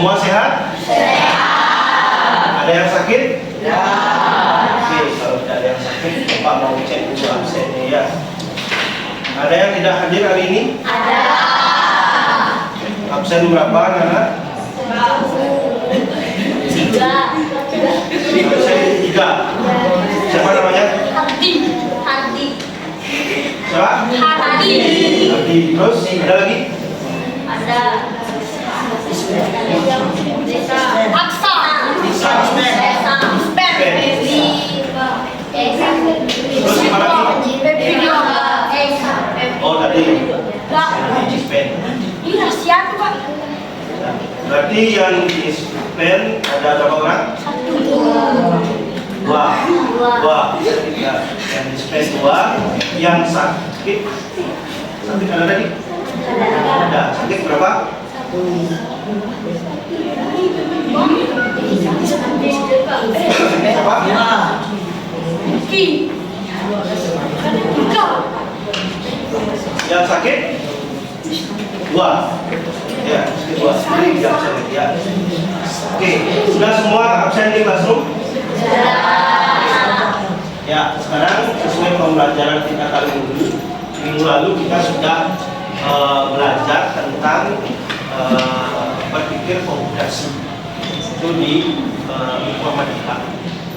Semua sehat? Sehat. Ada yang sakit? Ya. Oke, kalau tidak ada yang sakit, Bapak mau cek dulu absennya ya. Ada yang tidak hadir hari ini? Ada. Absen berapa, Nana? 3. Absen 3. Siapa namanya? Hadi. Siapa? Hadi. Hadi. Terus ada lagi? Ada. Aksa. Terus gimana lagi? Oh, tadi. Dispen. Ini rahasia tuh, Pak. Berarti yang dispen ada berapa orang? 2. Ya, yang dispen 2. Yang sakit ada tadi? Ada. Sakit berapa? 1. Apa? Yang sakit 2. Ya, sakit 2. Jadi tidak sakit ya. Oke, sudah semua absen di classroom? Ya, sekarang sesuai pembelajaran kita kali ini, minggu lalu kita sudah belajar tentang berpikir komputasi itu di informatika.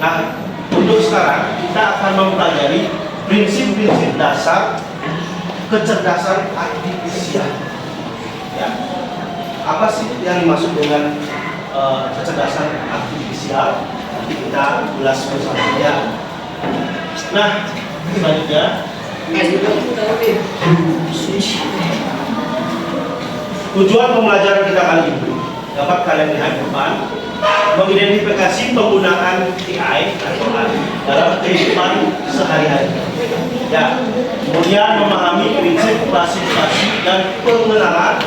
Nah, untuk sekarang kita akan mempelajari prinsip-prinsip dasar kecerdasan artifisial. Ya, apa sih yang dimaksud dengan kecerdasan artifisial? Nanti kita ulas bersama. Nah, selanjutnya tujuan pembelajaran kita kali ini dapat kalian lihat di depan, mengidentifikasi penggunaan AI atau AI dalam kehidupan sehari-hari. Ya, kemudian memahami prinsip klasifikasi dan pengenalan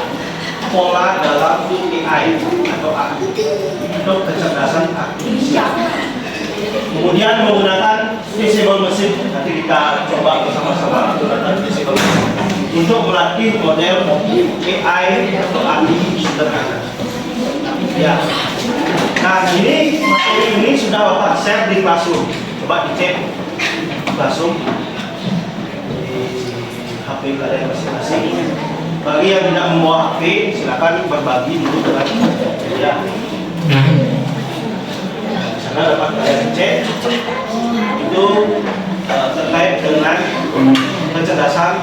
pola dalam AI atau AI untuk kecerdasan artifisial. Kemudian menggunakan visible machine, nanti kita coba bersama-sama menggunakan visible machine untuk melatih model AI atau AI sederhana. Ya. Nah, ini materi ini sudah Bapak share di Classroom. Coba dicek Classroom di HP kalian masing-masing. Bagi yang tidak membawa HP, silakan berbagi dulu dengan ya. Sana dapat kalian cek itu terkait dengan kecerdasan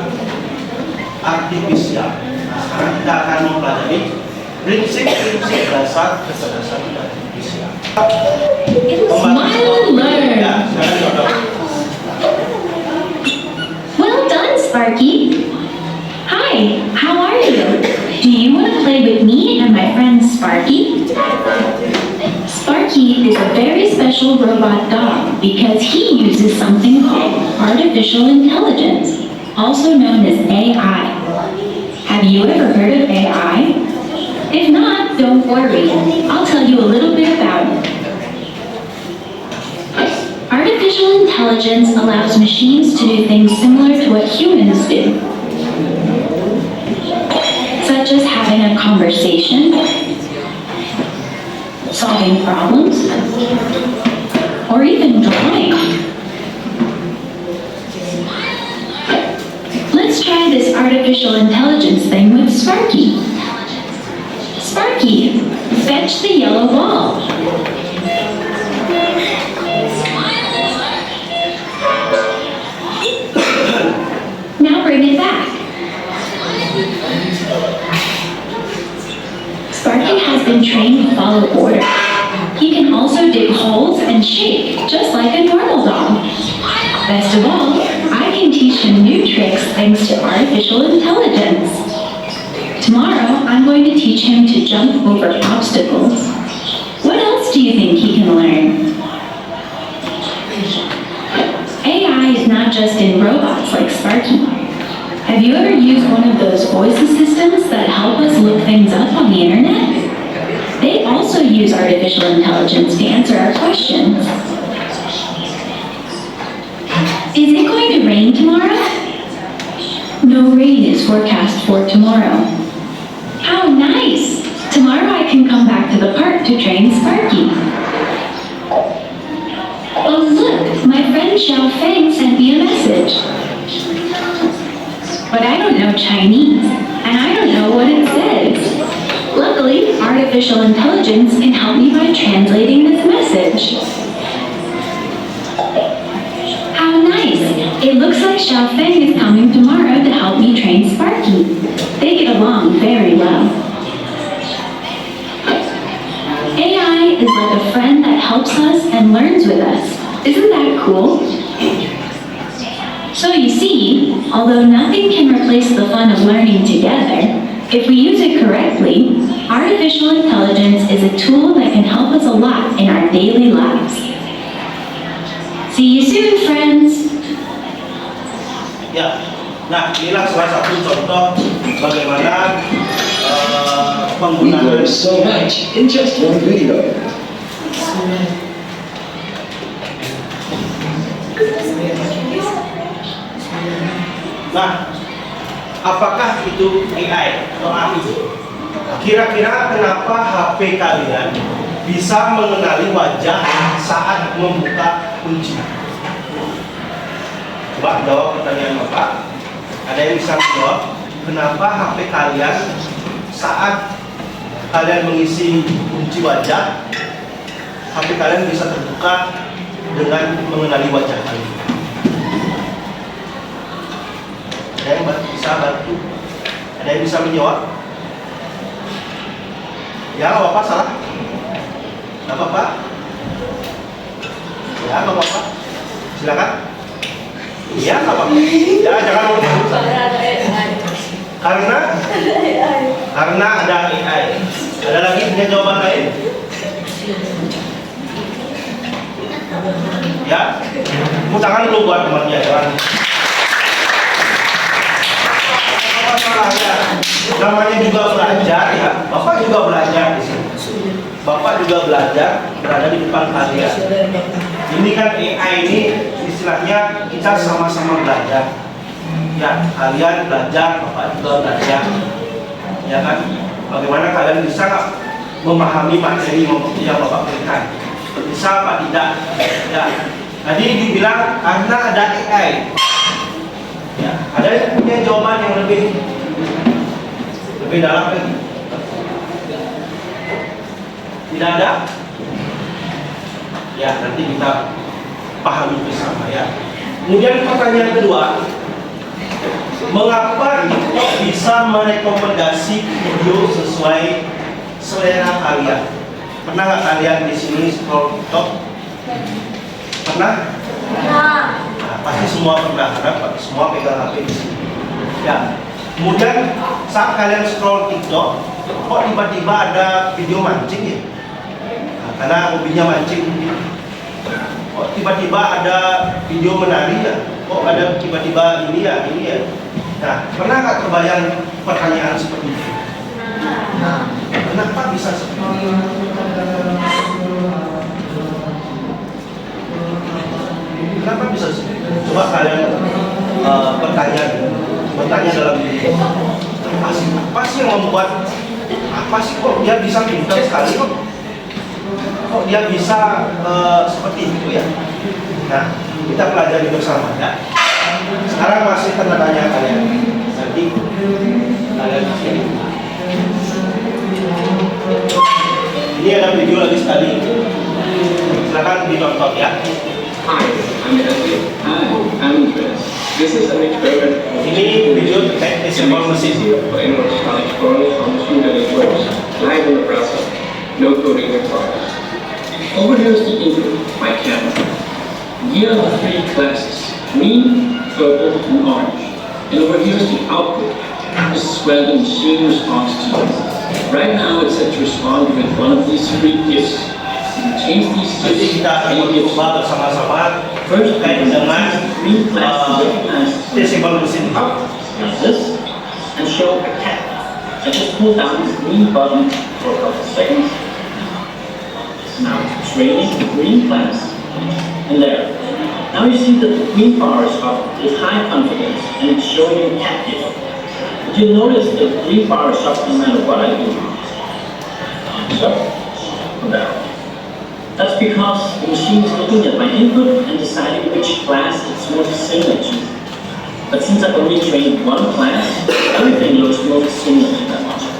artifisial. Nah, sekarang kita akan mempelajari prinsip-prinsip dasar kecerdasan artifisial. Smile and learn. Ya, sekarang contoh. Well done, Sparky. Hi, how are you? Do you want to play with me and my friend Sparky? Sparky is a very special robot dog because he uses something called artificial intelligence, also known as AI. Have you ever heard of AI? If not, don't worry. I'll tell you a little bit about it. Artificial intelligence allows machines to do things similar to what humans do, such as having a conversation, solving problems, or even drawing. Let's try this artificial intelligence thing with Sparky. Sparky, fetch the yellow ball. Now bring it back. Sparky has been trained to follow order. He can also dig holes and shake, just like a normal dog. Best of all, I can teach him new tricks thanks to artificial intelligence. Tomorrow, I'm going to teach him to jump over obstacles. What else do you think he can learn? AI is not just in robots like Sparky. Have you ever used one of those voice assistants that help us look things up on the internet? They also use artificial intelligence to answer our questions. Is it going to rain tomorrow? No rain is forecast for tomorrow. How nice! Tomorrow I can come back to the to train Sparky. Oh look, my friend Xiao Feng sent me a message. But I don't know Chinese, and I don't know what it says. Luckily, artificial intelligence can help me by translating this message. How nice! It looks like Xiao Feng is coming tomorrow to help me train Sparky. They get along very well. AI is like a friend that helps us and learns with us. Isn't that cool? So you see, although nothing can replace the fun of learning together, if we use it correctly, artificial intelligence is a tool that can help us a lot in our daily lives. See you soon, friends! Ya, nah inilah salah satu contoh bagaimana We penggunaan learned so much in just one video. Nah, apakah itu AI atau AI? Kira-kira kenapa HP kalian bisa mengenali wajah saat membuka kunci? Coba jawab pertanyaan Bapak. Ada yang bisa menjawab kenapa HP kalian saat kalian mengisi kunci wajah, HP kalian bisa terbuka dengan mengenali wajah kalian? Ada yang bisa bantu? Ada yang bisa menjawab? Ya, nggak apa-apa, salah? Nggak apa-apa? Ya, nggak apa-apa. Silakan. Iya, nggak apa-apa. Ya, jangan ngomong. Karena ada AI. Ada lagi punya jawaban lain? Ya, tepuk tangan dulu buat temannya, jangan. Masalahnya, namanya juga belajar ya. Bapak juga belajar di sini. Bapak juga belajar berada di depan kalian. Ini kan AI ini istilahnya kita sama-sama belajar. Ya, kalian belajar, Bapak juga belajar. Ya kan? Bagaimana kalian bisa nggak memahami materi yang Bapak berikan? Bisa apa tidak? Ya. Tadi dibilang karena ada AI. Ya, ada yang punya jawaban yang lebih dalam lagi? Tidak ada? Ya, nanti kita pahami bersama ya. Kemudian pertanyaan kedua, mengapa TikTok bisa merekomendasi video sesuai selera kalian? Pernah nggak kalian di sini scroll TikTok? Pernah? Nah, Nah, pasti semua pernah, karena semua pegang HP di sini. Ya. Kemudian saat kalian scroll TikTok, kok tiba-tiba ada video mancing ya? Nah, karena hobinya mancing. Kok tiba-tiba ada video menari ya? Kok ada tiba-tiba ini ya? Nah, pernah nggak terbayang pertanyaan seperti itu? Kenapa bisa seperti itu? Kenapa bisa seperti itu? Coba kalian bertanya dalam diri. Apa sih yang membuat? Apa sih kok dia bisa pintar sekali kok? Kok dia bisa seperti itu ya? Nah, kita pelajari bersama ya. Sekarang masih tanda tanya kalian. Nanti kalian sini. Ini ada video lagi sekali. Silakan ditonton ya. Hi, I'm Edwin. Hi, I'm Chris. This is an experiment Ini video terkait decimal mesin. easier for anyone to start exploring how machine learning works. Live in the browser. No coding required. Over here is the input, my camera. Here are the three classes, green, purple, and orange. And over here is the output. This is where the machine responds to you. Right now it's set to respond with one of these three gifts. You can change these Jadi gifts kita akan to any gift. mencoba bersama-sama First, terkait dengan green class recognize decimal mesin. up like this and show a cat. I just pull down this green button for a couple of seconds. Now it's training the green class. And there. Now you see that the green bar is up with high confidence and it's showing you cat gift. But you'll notice that the green bar is up no matter what I do. So, or down. That's because the machine is looking at my input and deciding which class it's most similar to. But since I've only trained one class, everything looks most similar to that logic.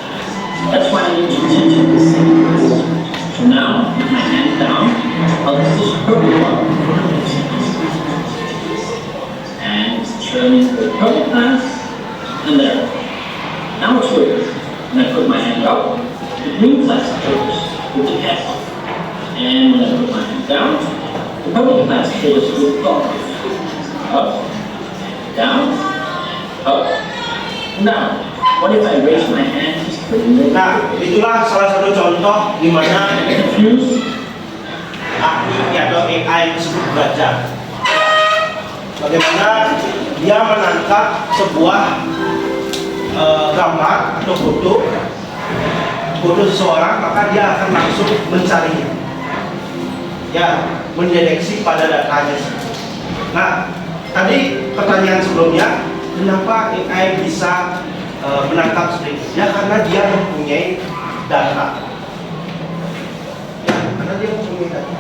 That's why I need to attend to the same class. So now, with my hand down, I'll use this purple one. And turn into the purple class, and there. Now it's weird. When I put my hand up, the green class triggers with the F. And when I put my hand down, the purple class triggers with the up, down, up, down. What if I raise my hand just for a little? Nah, itulah salah satu contoh di mana Confused? AI atau AI tersebut belajar. Bagaimana dia menangkap sebuah gambar atau foto seseorang, maka dia akan langsung mencarinya, ya, mendeteksi pada datanya. Nah, tadi pertanyaan sebelumnya, kenapa AI bisa menangkap seperti itu? Ya, karena dia mempunyai data. Ya, karena dia mempunyai data.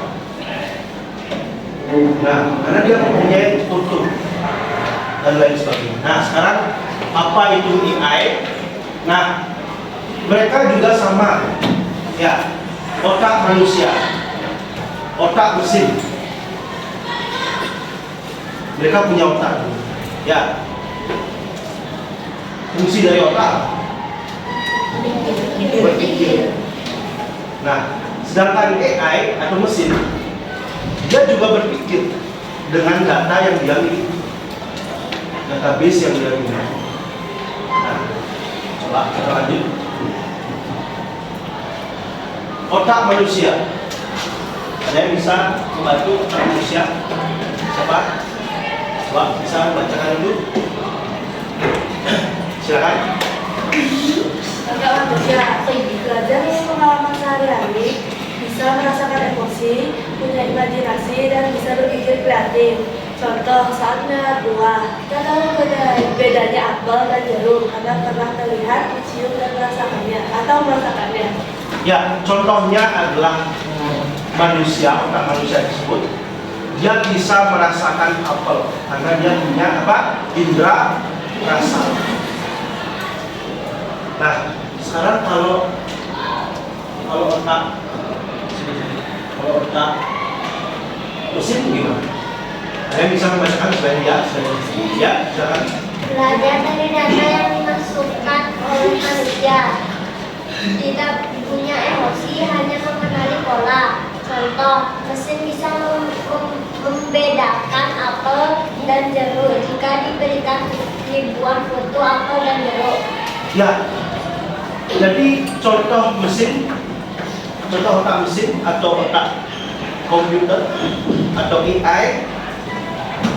Nah, karena dia mempunyai foto dan lain sebagainya. Nah, sekarang apa itu AI? Nah, mereka juga sama, ya, otak manusia, otak mesin. Mereka punya otak, ya. Fungsi dari otak berpikir. Nah, sedangkan AI atau mesin, dia juga berpikir dengan data yang dia miliki, database yang dia miliki. Nah, coba kita lanjut. Otak manusia, ada yang bisa membantu otak manusia? Siapa? Coba bisa bacakan dulu. Silakan. Otak manusia belajar dari pengalaman sehari-hari, bisa merasakan emosi, punya imajinasi, dan bisa berpikir kreatif. Contoh, saat melihat buah, kita tahu bedanya apel dan jeruk karena pernah melihat, mencium, dan merasakannya atau merasakannya. Ya, contohnya adalah manusia, otak manusia tersebut, dia bisa merasakan apel karena dia punya apa? Indera rasa. Nah, sekarang kalau otak mesin gimana? Ada yang bisa membacakan selain dia? Ya, silakan. Belajar dari data yang dimasukkan oleh manusia. Tidak punya emosi, hanya mengenali pola. Contoh, mesin bisa membedakan apel dan jeruk jika diberikan ribuan foto apel dan jeruk. Ya, jadi contoh mesin, contoh otak mesin atau otak komputer atau AI,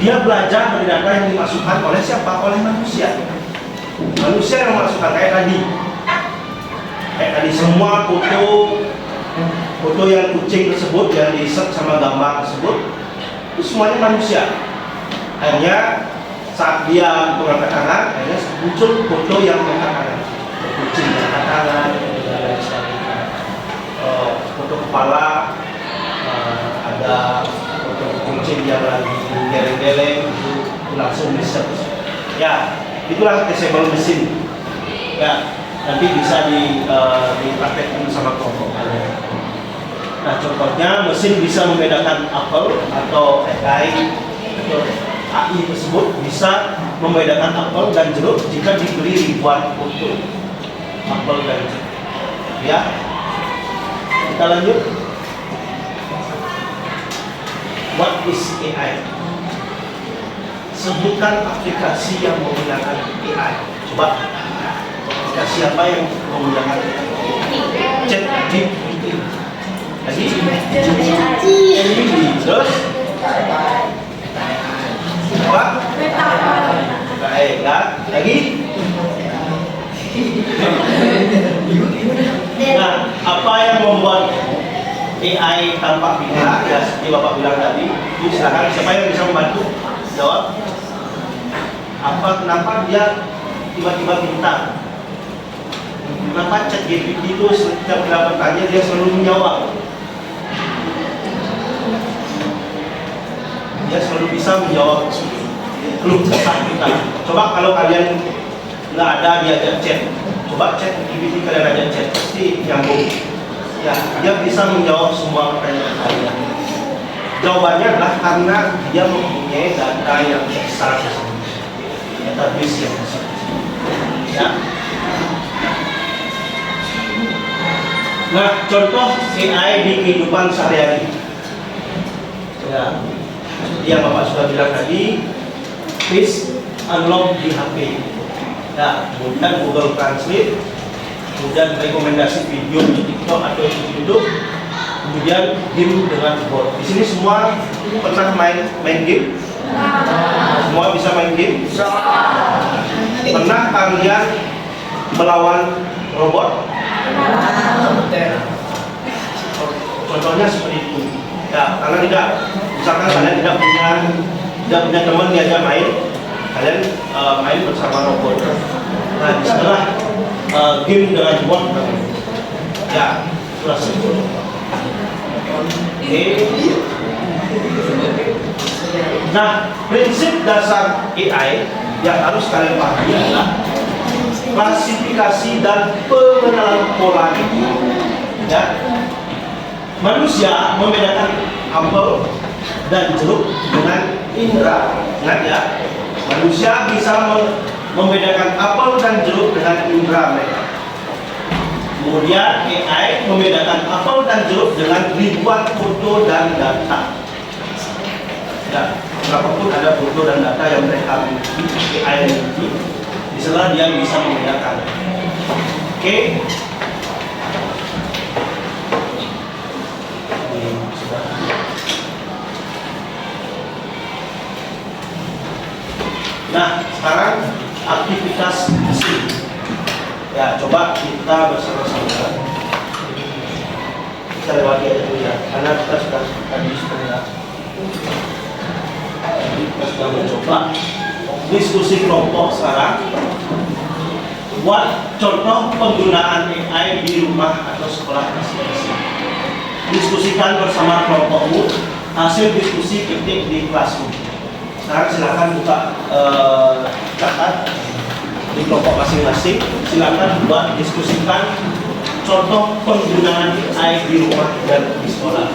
dia belajar dari data yang dimasukkan oleh siapa? Oleh manusia. Manusia yang memasukkan kayak tadi semua foto yang kucing tersebut yang di-set sama gambar tersebut itu semuanya manusia. Hanya saat dia mengangkat tangan, akhirnya muncul foto yang mengangkat tangan, kucing yang mengangkat tangan, dan lain sebagainya. Foto kepala, ada foto kucing yang lagi geleng-geleng, itu langsung di-set. Ya, itulah disable mesin. Ya, nanti bisa dipraktekkan sama kelompok kalian. Nah, contohnya mesin bisa membedakan apel atau AI atau AI tersebut bisa membedakan apel dan jeruk jika diberi ribuan foto apel dan jeruk. Ya, kita lanjut. What is AI? Sebutkan aplikasi yang menggunakan AI. Coba, aplikasi apa yang menggunakan ChatGPT? Lagi? Terus? Apa? Baik, lagi? Nah, apa yang membuat AI tampak pintar? Ya, seperti Bapak bilang tadi. Silakan, siapa yang bisa membantu? Jawab. Kenapa dia tiba-tiba pintar? Kenapa ChatGPT itu setiap kita bertanya dia selalu menjawab? dia selalu bisa menjawab keluh kesah kita. Coba kalau kalian nggak ada diajak chat, coba chat activity kalian ajak chat, pasti nyambung. Ya, dia bisa menjawab semua pertanyaan kalian. Jawabannya adalah karena dia mempunyai data yang besar, database yang besar. Ya. Nah, contoh AI di kehidupan sehari-hari. Ya, yang Bapak sudah bilang tadi, please unlock di HP. Ya, kemudian Google Translate, kemudian rekomendasi video di TikTok atau di YouTube, kemudian game dengan bot. Di sini semua pernah main game? Semua bisa main game? Pernah kalian melawan robot? Contohnya seperti itu. Ya, karena misalkan kalian tidak punya teman diajak main, kalian main bersama robot. Nah, disitulah game dengan bot. Ya, selesai. Oke. Nah, prinsip dasar AI yang harus kalian pahami adalah klasifikasi dan pengenalan pola. Ya, manusia membedakan apel dan jeruk dengan indera. Ingat ya, manusia bisa membedakan apel dan jeruk dengan indera mereka. Kemudian AI membedakan apel dan jeruk dengan ribuan foto dan data. Ya, berapapun ada foto dan data yang mereka miliki, AI miliki, di sana dia bisa membedakan. Oke. Nah, sekarang aktivitas mesin. Ya, coba kita bersama-sama. Kita lewati aja dulu ya, karena kita sudah lihat. Kita sudah mencoba diskusi kelompok sekarang. Buat contoh penggunaan AI di rumah atau sekolah masing-masing. Diskusikan bersama kelompokmu hasil diskusi ketik di Classroom. Sekarang silakan buka catat di kelompok masing-masing. Silakan buat diskusikan contoh penggunaan AI di rumah dan di sekolah.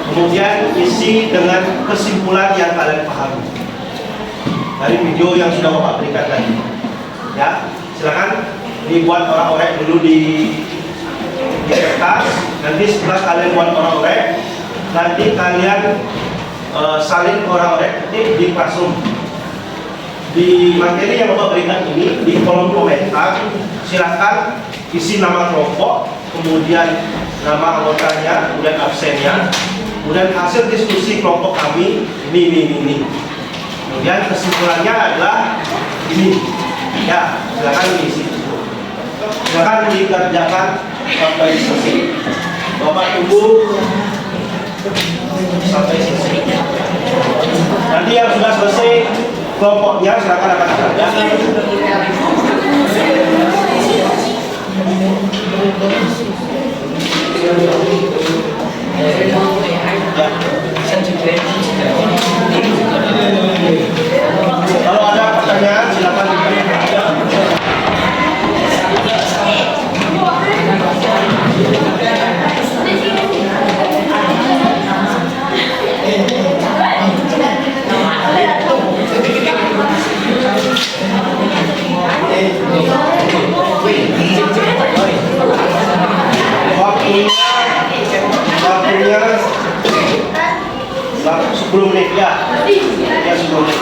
Kemudian isi dengan kesimpulan yang kalian pahami dari video yang sudah Bapak berikan tadi. Ya, silakan dibuat orang-orang dulu di kertas. Nanti setelah kalian buat orang-orang, nanti kalian salin orang-orang ketik di Classroom. Di materi yang Bapak berikan ini, di kolom komentar, silakan isi nama kelompok, kemudian nama anggotanya, kemudian absennya, kemudian hasil diskusi kelompok kami ini. Kemudian kesimpulannya adalah ini. Ya, silakan diisi. Silakan dikerjakan sampai selesai. Bapak tunggu sampai selesai. Nanti yang sudah selesai kelompoknya silakan akan kerja. Kalau ada pertanyaan silakan ditanyakan. Waktunya 10 menit ya. Ya 10 menit.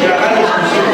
Silakan diskusi.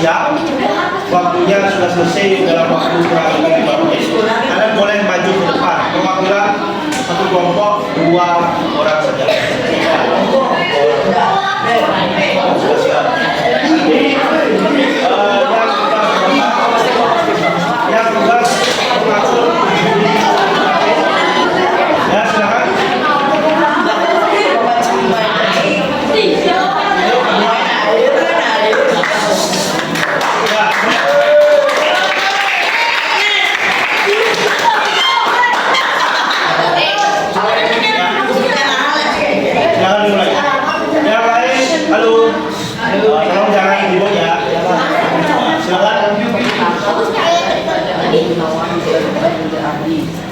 siap, waktunya sudah selesai dalam waktu kurang lebih 5 menit, kalian boleh maju ke depan. Perwakilan satu kelompok 2 orang saja. Sudah siap. Nanti yang tugas mengatur. Ya, silakan. Jangan dimulai. Yang lain, halo. Tolong jangan ribut ya. Silakan.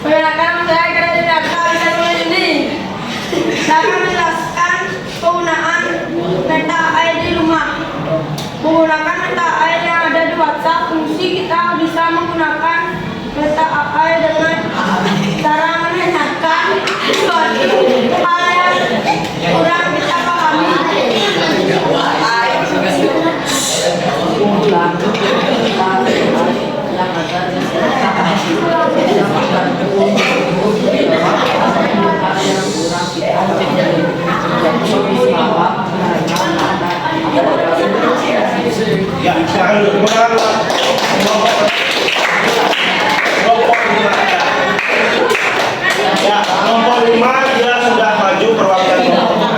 Perkenalkan, saya Karen Daka ini. Saya akan menjelaskan penggunaan meta air di rumah. Menggunakan meta air yang ada di WhatsApp, fungsi kita bisa menggunakan meta air dengan cara menanyakan suatu hal yang kurang kita pahami. Ya, silakan duduk. Kelompok 5 ya. Ya, kelompok 5 dia sudah maju perwakilan kelompok.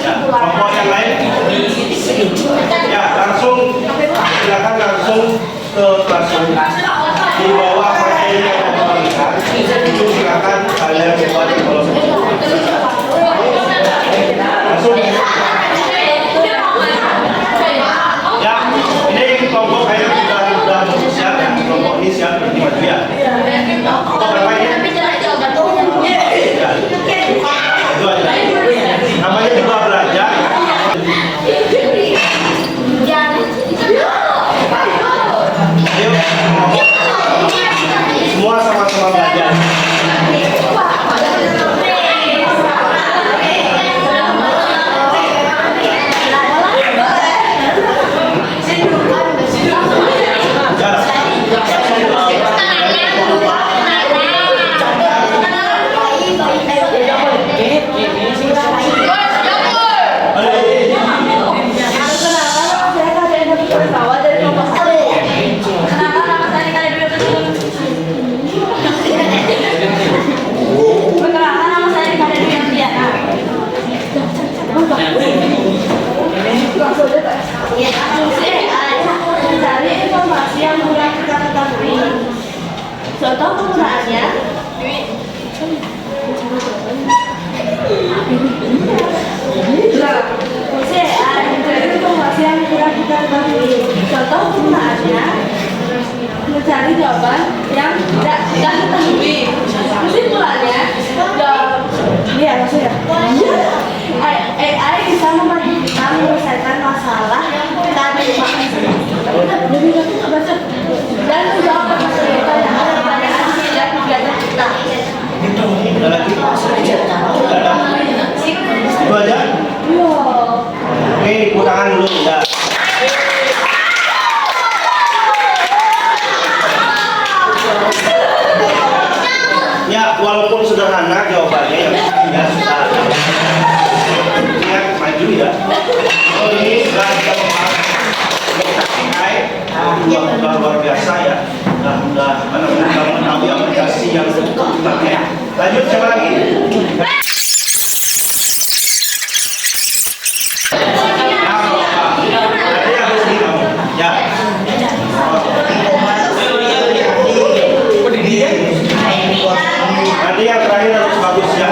Ya, kelompok yang lain. Ya, langsung silakan langsung ke kelasrum. Di bawah materi yang dibagikan, itu silakan kalian buat kolom. Langsung. Ya, ini kelompok kalian sudah siap ya. Kelompok ini siap berarti maju ya. Kelompok berapa ini? Ya, itu aja. Namanya juga belajar. Ayo, semua sama-sama belajar. Mencari informasi yang kurang kita ketahui. Contoh penggunaannya, mencari informasi yang kurang kita ketahui. Contoh penggunaannya, mencari jawaban yang tidak kita ketahui. Kesimpulannya, ya maksudnya, AI bisa membantu kita menyelesaikan masalah dan menjawab pertanyaan-pertanyaan yang kegiatan kita. Ada lagi? Ada? Itu aja? Oke, tepuk tangan dulu ya. Ya, walaupun sederhana jawabannya yang tidak susah. Ingat, maju ya. Oh, ini sudah kita membahas AI, luar biasa ya. Sudah mengetahui aplikasi yang dipakai. Lanjut, siapa lagi? Ada yang harus di kamu. Ya. Nanti yang terakhir harus bagus ya.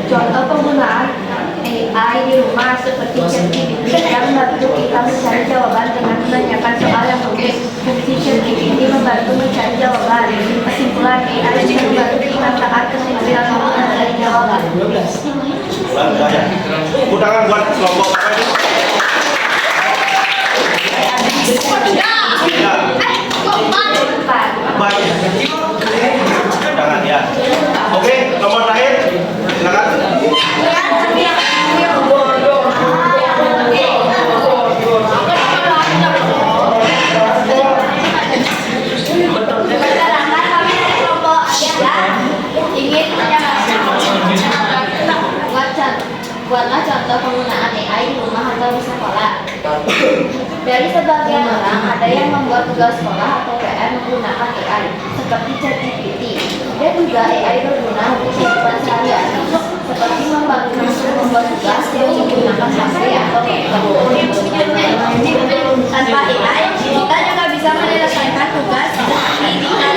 Contoh penggunaan AI di rumah seperti ChatGPT yang membantu kita mencari jawaban dengan menanyakan soal yang rumit. Fungsi ChatGPT membantu mencari jawaban. Kesimpulan AI bisa membantu kita saat kesimpulan mencari jawaban. Tepuk tangan buat kelompok apa ini? Ya. Baik. Keterangan kami dari kelompok adalah ingin menyampaikan buatlah contoh penggunaan AI di rumah atau di sekolah. Dari sebagian orang ada yang membuat tugas sekolah atau PR menggunakan AI seperti ChatGPT dan juga AI berguna untuk kehidupan sehari-hari seperti membantu membuat tugas yang menggunakan HP atau tanpa AI kita juga bisa menyelesaikan tugas seperti kita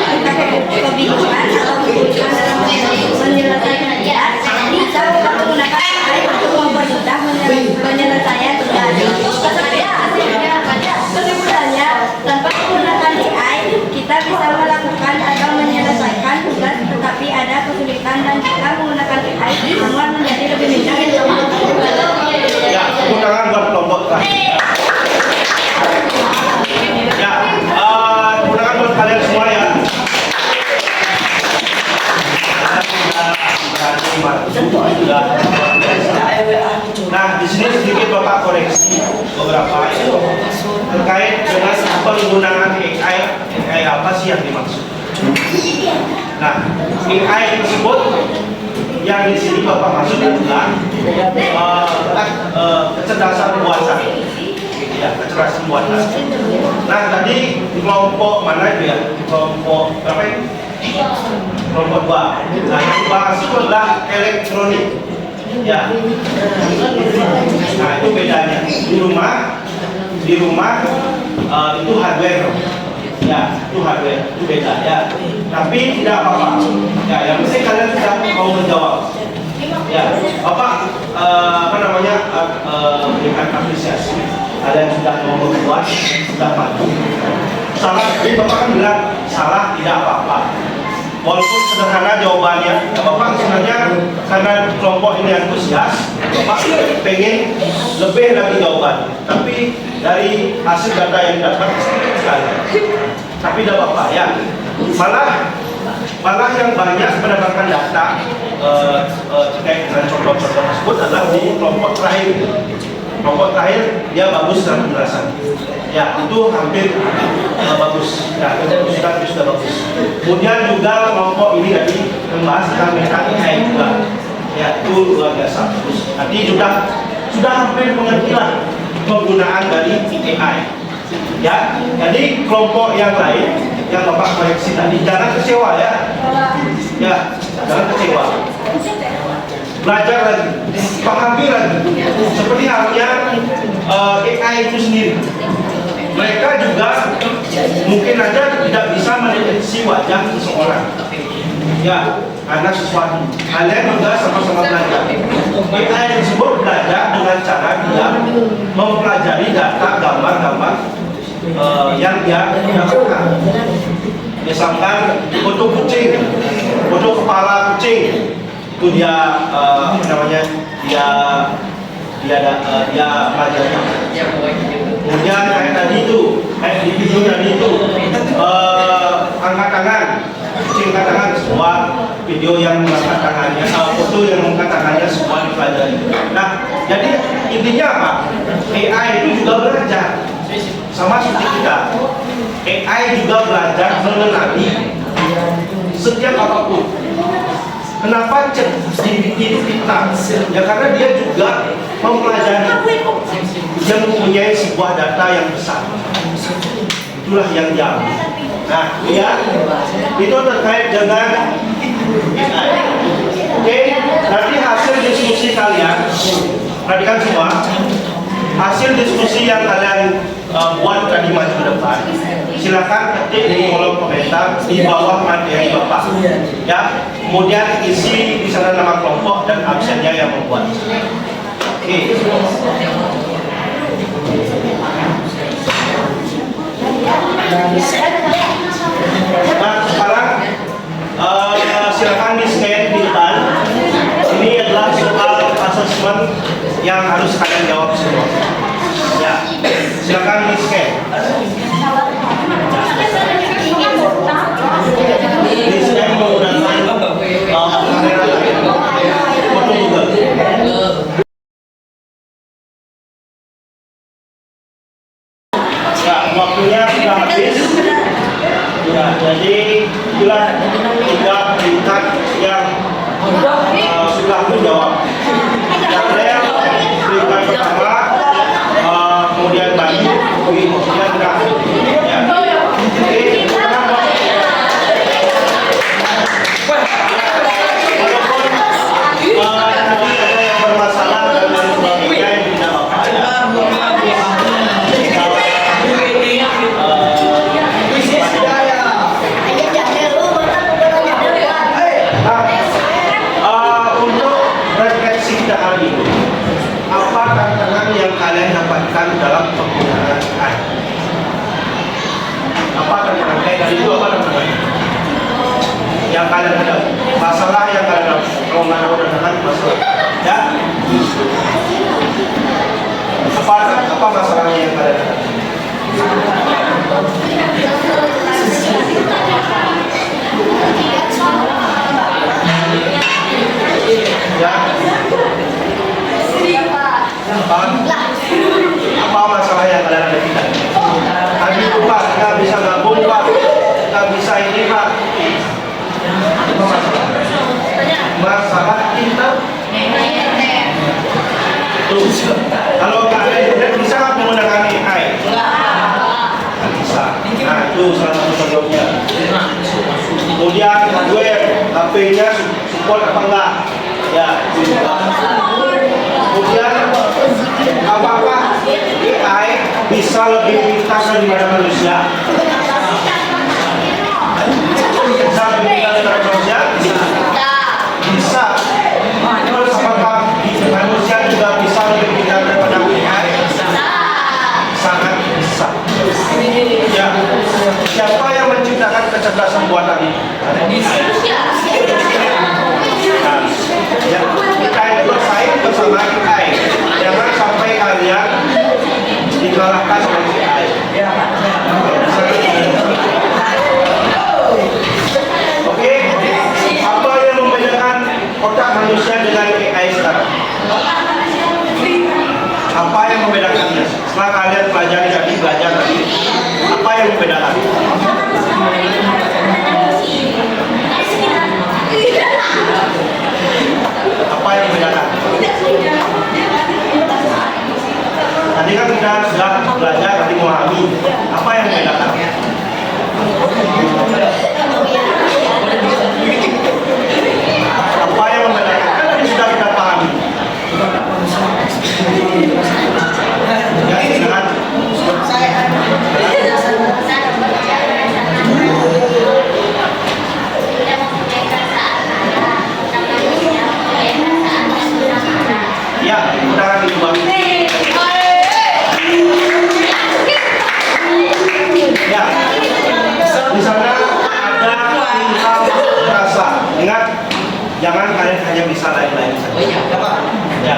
kebingungan atau kesulitan dalam menyelesaikan tugas bisa menggunakan AI untuk mempermudah penyelesaian tugas. Kesimpulannya, tanpa menggunakan AI kita bisa melakukan atau menyelesaikan tugas, tetapi ada kesulitan dan jika menggunakan AI semua menjadi lebih mudah. Ya, tepuk tangan buat kelompok terakhir. Ya, tepuk tangan buat kalian semua ya. Nah, di sini sedikit Bapak koreksi beberapa itu terkait dengan penggunaan AI. AI apa sih yang dimaksud? Nah, AI tersebut yang di sini Bapak maksud adalah kecerdasan buatan. Ya, kecerdasan buatan. Nah, tadi di kelompok mana itu ya? Di kelompok berapa ini? Kelompok 2. Nah, yang dibahas itu adalah elektronik. Ya. Nah, itu bedanya. Di rumah itu hardware. Ya, itu hardware, itu beda ya. Tapi tidak apa-apa. Ya, yang penting kalian sudah mau menjawab. Ya, Bapak berikan apresiasi. Kalian sudah mau membuat, sudah maju. Salah, jadi Bapak kan bilang salah tidak apa-apa. Walaupun sederhana jawabannya, Bapak sebenarnya karena kelompok ini antusias, Bapak pengen lebih lagi jawaban. Tapi dari hasil data yang dapat sedikit sekali. Tapi tidak apa-apa ya. Malah yang banyak mendapatkan data terkait dengan contoh-contoh tersebut adalah di kelompok terakhir. Kelompok terakhir dia bagus dalam penjelasan. Ya, itu hampir bagus. Ya, sudah bagus. Kemudian juga kelompok ini tadi membahas tentang metode AI juga. Ya, itu luar biasa bagus. Nanti sudah hampir mengertilah penggunaan dari AI. Ya, jadi kelompok yang lain yang Bapak koreksi tadi jangan kecewa ya. Ya, jangan kecewa. Belajar lagi, pahami lagi. Seperti halnya AI itu sendiri. Mereka juga mungkin aja tidak bisa mendeteksi wajah seseorang. Ya, karena sesuatu. Kalian juga sama-sama belajar. AI tersebut belajar dengan cara dia mempelajari data gambar-gambar yang dia dapatkan. Misalkan foto kucing, foto kepala kucing, itu dia dia pelajari. Kemudian kayak tadi itu, di video tadi itu angkat tangan, kucing angkat tangan, sebuah video yang mengangkat tangannya, foto yang mengangkat tangannya semua dipelajari. Nah, jadi intinya apa? AI itu juga belajar. Sama seperti kita, AI juga belajar mengenali setiap apapun. Kenapa ChatGPT itu pintar? Ya karena dia juga mempelajari, dia mempunyai sebuah data yang besar. Itulah yang dia ambil. Nah, ya itu terkait dengan AI. Oke, nanti hasil diskusi kalian, perhatikan semua. Hasil diskusi yang kalian buat tadi maju ke depan, silakan ketik di kolom komentar di bawah materi Bapak. Ya, kemudian isi di sana nama kelompok dan absennya yang membuat. Oke. Nah, sekarang silakan di scan di depan. Ini adalah soal asesmen yang harus kalian jawab semua. Ya, silakan di scan. Di scan menggunakan kamera foto Google. yang kalian dapatkan dalam penggunaan AI? Apa tantangan? Dari itu apa tantangan? Yang kalian hadapi, masalah yang kalian hadapi. Kalau nggak ada tantangan, masalah. Ya? Apa masalahnya yang kalian hadapi? Ya? Apa masalah yang kalian hadapi? Tadi itu Pak, nggak bisa gabung Pak, nggak bisa ini Pak. Apa masalah? Masalah internet. Terus, kalau kalian internet bisa nggak menggunakan AI? Nggak bisa. Nah itu salah satu contohnya. Kemudian web, HP-nya support apa enggak? Ya. Kemudian apakah AI bisa lebih pintar daripada manusia? Bisa lebih pintar daripada manusia? Bisa. Terus apakah manusia juga bisa lebih pintar daripada AI? Sangat bisa. Ya. Siapa yang menciptakan kecerdasan buatan ini? Nah, ya, kita itu bersaing bersama AI. Jangan sampai kalian dikalahkan oleh AI. Oke, apa yang membedakan otak manusia dengan AI sekarang? Apa yang membedakannya? Setelah kalian belajar tadi, apa yang membedakan? Apa yang membedakan? Tadi kan kita sudah belajar, tadi memahami. Apa yang membedakan? Apa yang membedakan? Kan tadi sudah kita pahami. Ya, dengan ya, putaran kedua. Ya, di sana ada ilham rasa. Ingat, jangan kalian hanya bisa lain-lain saja. Ya,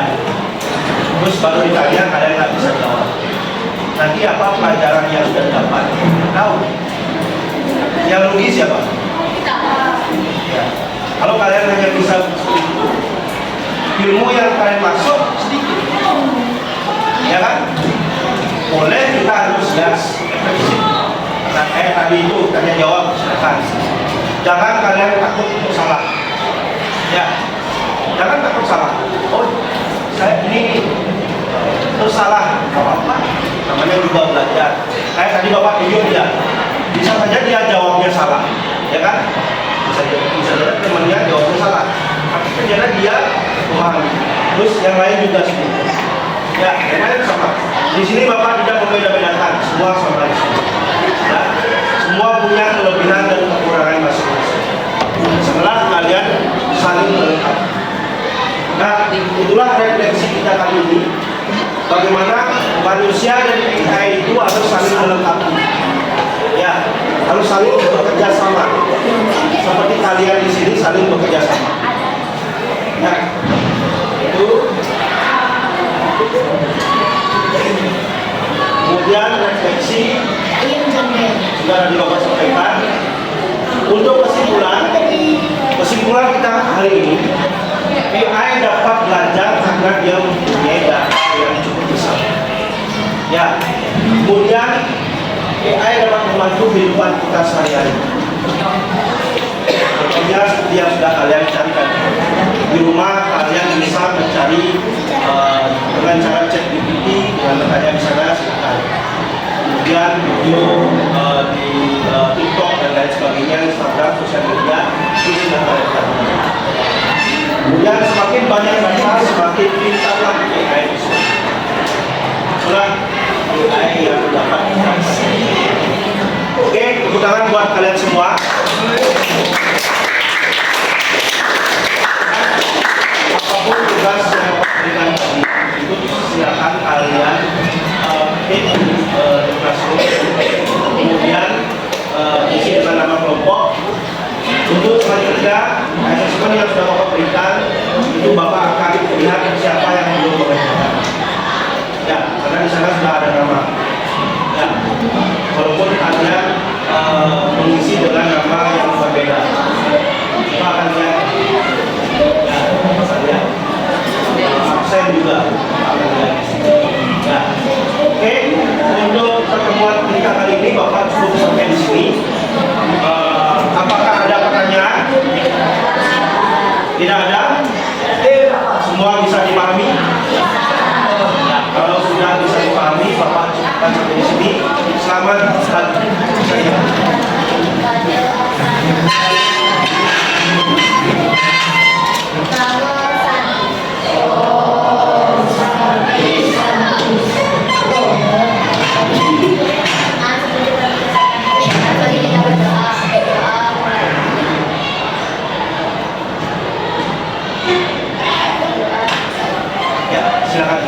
terus baru ditanya kalian nggak bisa jawab. Nanti apa pelajaran yang sudah dapat? Tahu? Yang rugi siapa? Ya. Kalau kalian hanya bisa ilmu yang kalian maksud sedikit, ya kan? Boleh kita harus gas. Nah, tadi itu tanya jawab silakan. Jangan kalian takut untuk salah. Ya, jangan takut salah. Oh, saya ini terus salah, nggak apa-apa. Namanya juga belajar. Kayak tadi bapak video dia, bisa saja dia jawabnya salah, ya kan? Bisa saja temannya jawabnya salah. Tapi ternyata dia memahami. Terus yang lain juga seperti itu. Ya, yang lain sama. Di sini bapak tidak membeda-bedakan, semua sama di sini. Ya, semua punya kelebihan dan kekurangan masing-masing. Setelah kalian saling melengkapi. Nah, itulah refleksi kita kali ini. Bagaimana manusia dan AI itu harus saling melengkapi. Ya, harus saling bekerja sama. Seperti kalian di sini saling bekerja sama. Nah, itu. Kemudian refleksi sudah di bapak sampaikan. Untuk kesimpulan kita hari ini, AI dapat belajar karena dia mempunyai data yang cukup besar. Ya, kemudian AI dapat membantu kehidupan kita sehari-hari. Contohnya seperti yang sudah kalian cari tadi. Di rumah kalian bisa mencari dengan cara chat GPT, dengan bertanya di sana silakan. Kemudian video di TikTok dan lain sebagainya, Instagram, sosial media itu sudah kalian lakukan. Kemudian semakin banyak data, semakin pintarlah AI itu. Itulah AI yang dapat kita. Oke, tepuk tangan buat kalian semua. Apapun tugas yang berikan tadi, itu silakan kalian kalian juga. Ya. Oke, untuk pertemuan kita kali ini Bapak cukup sampai di sini. Apakah ada pertanyaan? Tidak ada? Semua bisa dipahami? Ya, kalau sudah bisa dipahami, Bapak cukupkan sampai di sini. Selamat pagi. Ya, silakan.